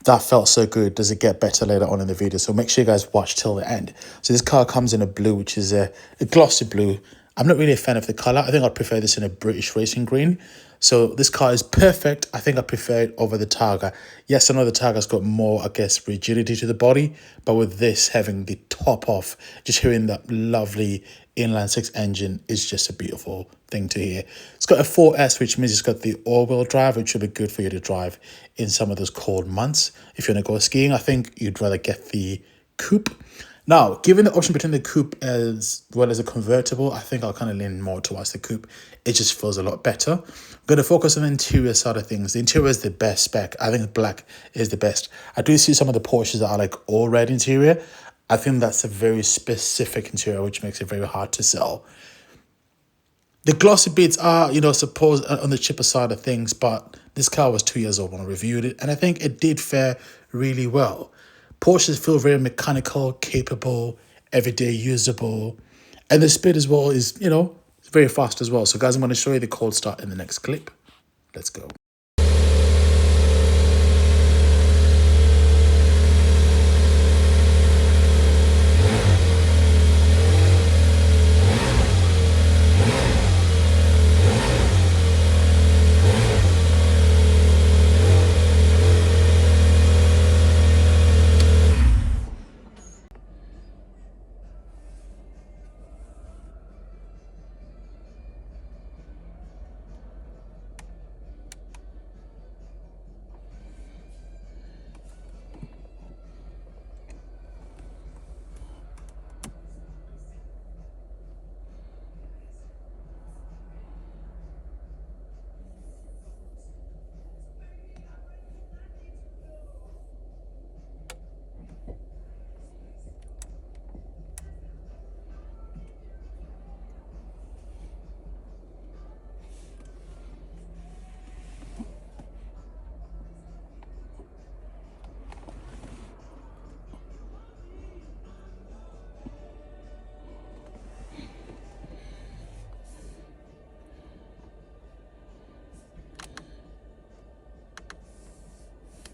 that felt so good. Does it get better later on in the video? So make sure you guys watch till the end. So this car comes in a blue, which is a glossy blue. I'm not really a fan of the color. I think I'd prefer this in a British racing green. So this car is perfect. I think I prefer it over the Targa. Yes, I know the Targa's got more, I guess, rigidity to the body, but with this having the top off, just hearing that lovely inline-six engine is just a beautiful thing to hear. It's got a 4S, which means it's got the all-wheel drive, which will be good for you to drive in some of those cold months. If you want to go skiing, I think you'd rather get the coupe. Now, given the option between the coupe as well as a convertible, I think I'll kind of lean more towards the coupe. It just feels a lot better. I'm going to focus on the interior side of things. The interior is the best spec. I think black is the best. I do see some of the Porsches that are like all red interior. I think that's a very specific interior, which makes it very hard to sell. The glossy bits are, supposed on the cheaper side of things, but this car was 2 years old when I reviewed it, and I think it did fare really well. Porsches feel very mechanical, capable, everyday usable, and the speed as well is, very fast as well. So guys, I'm going to show you the cold start in the next clip. Let's go.